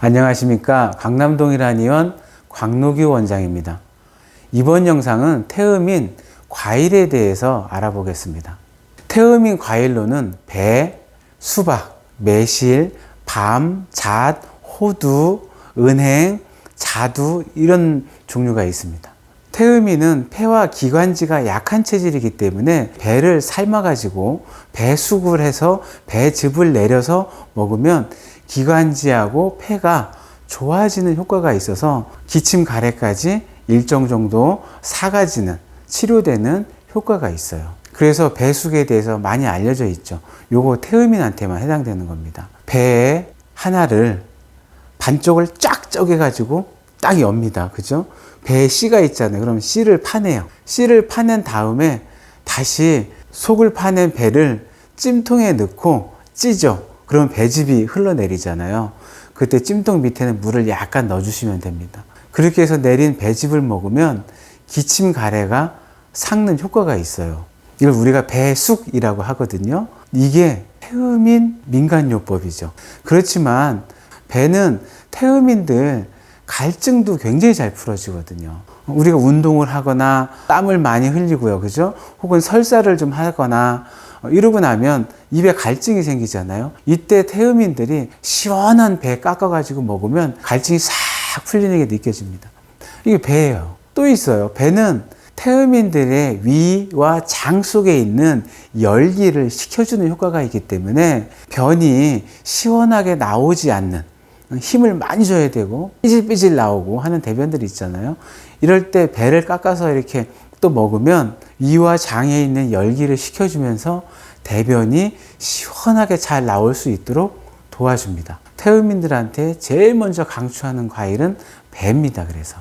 안녕하십니까. 강남동일한의원 광노규 원장입니다. 이번 영상은 태음인 과일에 대해서 알아보겠습니다. 태음인 과일로는 배, 수박, 매실, 밤, 잣, 호두, 은행, 자두 이런 종류가 있습니다. 태음인은 폐와 기관지가 약한 체질이기 때문에 배를 삶아가지고 배숙을 해서 배즙을 내려서 먹으면 기관지하고 폐가 좋아지는 효과가 있어서 기침 가래까지 일정 정도 사가지는 치료되는 효과가 있어요. 그래서 배숙에 대해서 많이 알려져 있죠. 요거 태음인한테만 해당되는 겁니다. 배에 하나를 반쪽을 쫙 쪼개 가지고 딱 엽니다. 그죠? 배에 씨가 있잖아요. 그럼 씨를 파내요. 씨를 파낸 다음에 다시 속을 파낸 배를 찜통에 넣고 찌죠. 그럼 배즙이 흘러내리잖아요. 그때 찜통 밑에는 물을 약간 넣어주시면 됩니다. 그렇게 해서 내린 배즙을 먹으면 기침 가래가 삭는 효과가 있어요. 이걸 우리가 배숙이라고 하거든요. 이게 태음인 민간요법이죠. 그렇지만 배는 태음인들 갈증도 굉장히 잘 풀어지거든요. 우리가 운동을 하거나 땀을 많이 흘리고요. 그죠? 혹은 설사를 좀 하거나 이러고 나면 입에 갈증이 생기잖아요. 이때 태음인들이 시원한 배 깎아가지고 먹으면 갈증이 싹 풀리는 게 느껴집니다. 이게 배예요. 또 있어요. 배는 태음인들의 위와 장 속에 있는 열기를 식혀주는 효과가 있기 때문에 변이 시원하게 나오지 않는, 힘을 많이 줘야 되고 삐질삐질 나오고 하는 대변들이 있잖아요. 이럴 때 배를 깎아서 이렇게 또 먹으면 위와 장에 있는 열기를 식혀주면서 대변이 시원하게 잘 나올 수 있도록 도와줍니다. 태음인들한테 제일 먼저 강추하는 과일은 배입니다. 그래서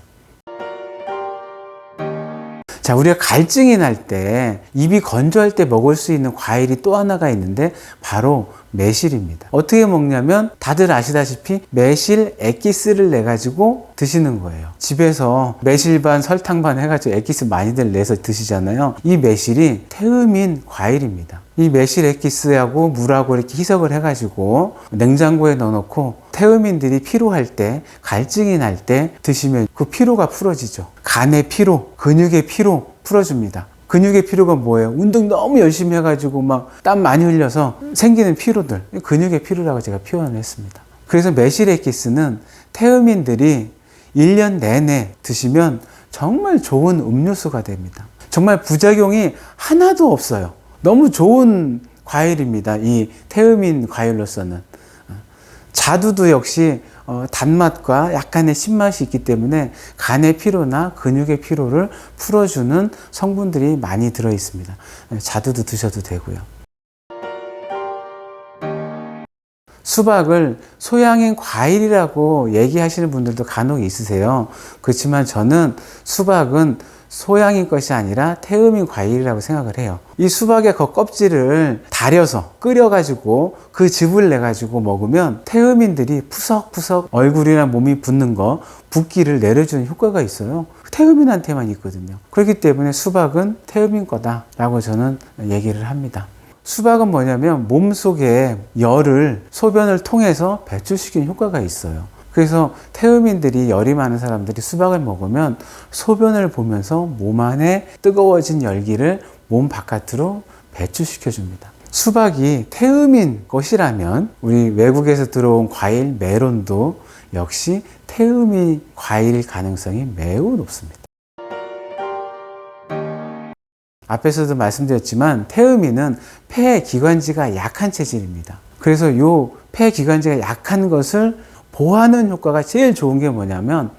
자, 우리가 갈증이 날 때, 입이 건조할 때 먹을 수 있는 과일이 또 하나가 있는데 바로 매실입니다. 어떻게 먹냐면 다들 아시다시피 매실 액기스를 내가지고 드시는 거예요. 집에서 매실 반 설탕 반 해가지고 액기스 많이들 내서 드시잖아요. 이 매실이 태음인 과일입니다. 이 매실 액기스하고 물하고 이렇게 희석을 해가지고 냉장고에 넣어놓고 태음인들이 피로할 때, 갈증이 날 때 드시면 그 피로가 풀어지죠. 간의 피로, 근육의 피로 풀어줍니다. 근육의 피로가 뭐예요? 운동 너무 열심히 해가지고 막 땀 많이 흘려서 생기는 피로들, 근육의 피로라고 제가 표현을 했습니다. 그래서 매실 액기스는 태음인들이 1년 내내 드시면 정말 좋은 음료수가 됩니다. 정말 부작용이 하나도 없어요. 너무 좋은 과일입니다. 이 태음인 과일로서는. 자두도 역시 단맛과 약간의 신맛이 있기 때문에 간의 피로나 근육의 피로를 풀어주는 성분들이 많이 들어 있습니다. 자두도 드셔도 되고요. 수박을 소양인 과일이라고 얘기하시는 분들도 간혹 있으세요. 그렇지만 저는 수박은 소양인 것이 아니라 태음인 과일이라고 생각을 해요. 이 수박의 그 껍질을 달여서 끓여가지고 그 즙을 내가지고 먹으면 태음인들이 푸석푸석 얼굴이나 몸이 붓는 거, 붓기를 내려주는 효과가 있어요. 태음인한테만 있거든요. 그렇기 때문에 수박은 태음인 거다라고 저는 얘기를 합니다. 수박은 뭐냐면 몸속에 열을 소변을 통해서 배출시키는 효과가 있어요. 그래서 태음인들이 열이 많은 사람들이 수박을 먹으면 소변을 보면서 몸 안에 뜨거워진 열기를 몸 바깥으로 배출시켜 줍니다. 수박이 태음인 것이라면 우리 외국에서 들어온 과일 메론도 역시 태음인 과일일 가능성이 매우 높습니다. 앞에서도 말씀드렸지만 태음인은 폐 기관지가 약한 체질입니다. 그래서 요 폐 기관지가 약한 것을 보하는 효과가 제일 좋은 게 뭐냐면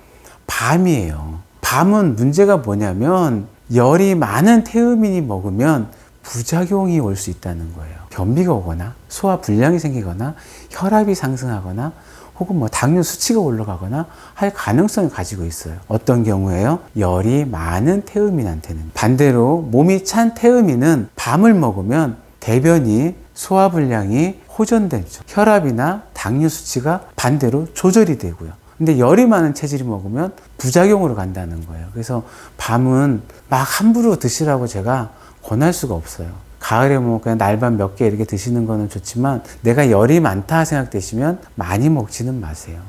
밤이에요. 밤은 문제가 뭐냐면 열이 많은 태음인이 먹으면 부작용이 올 수 있다는 거예요. 변비가 오거나 소화 불량이 생기거나 혈압이 상승하거나 혹은 뭐 당뇨 수치가 올라가거나 할 가능성을 가지고 있어요. 어떤 경우에요? 열이 많은 태음인한테는. 반대로 몸이 찬 태음인은 밤을 먹으면 대변이 소화 불량이 호전되죠. 혈압이나 당뇨 수치가 반대로 조절이 되고요. 근데 열이 많은 체질이 먹으면 부작용으로 간다는 거예요. 그래서 밤은 막 함부로 드시라고 제가 권할 수가 없어요. 가을에 뭐 그냥 날밤 몇 개 이렇게 드시는 거는 좋지만 내가 열이 많다 생각되시면 많이 먹지는 마세요.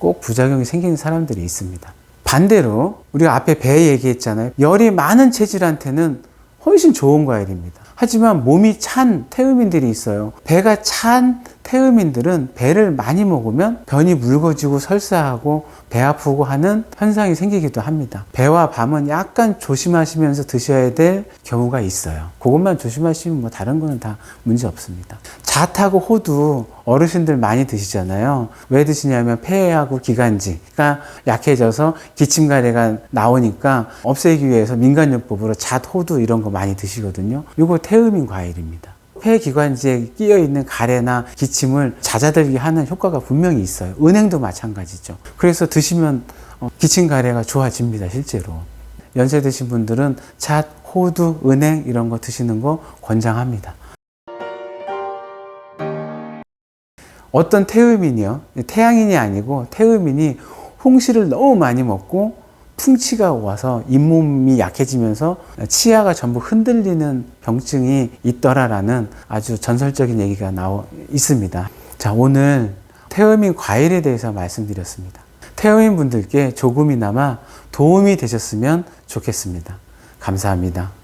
꼭 부작용이 생기는 사람들이 있습니다. 반대로 우리가 앞에 배 얘기했잖아요. 열이 많은 체질한테는 훨씬 좋은 과일입니다. 하지만 몸이 찬 태음인들이 있어요. 배가 찬 태음인들은 배를 많이 먹으면 변이 묽어지고 설사하고 배 아프고 하는 현상이 생기기도 합니다. 배와 밤은 약간 조심하시면서 드셔야 될 경우가 있어요. 그것만 조심하시면 뭐 다른 거는 다 문제 없습니다. 잣하고 호두 어르신들 많이 드시잖아요. 왜 드시냐면 폐하고 기관지가 약해져서 기침가래가 나오니까 없애기 위해서 민간요법으로 잣, 호두 이런 거 많이 드시거든요. 이거 태음인 과일입니다. 폐기관지에 끼어 있는 가래나 기침을 잦아들게 하는 효과가 분명히 있어요. 은행도 마찬가지죠. 그래서 드시면 기침 가래가 좋아집니다, 실제로. 연세 드신 분들은 잣, 호두, 은행 이런 거 드시는 거 권장합니다. 어떤 태음인이요, 태양인이 아니고 태음인이 홍시를 너무 많이 먹고 풍치가 와서 잇몸이 약해지면서 치아가 전부 흔들리는 병증이 있더라라는 아주 전설적인 얘기가 있습니다. 자, 오늘 태음인 과일에 대해서 말씀드렸습니다. 태음인 분들께 조금이나마 도움이 되셨으면 좋겠습니다. 감사합니다.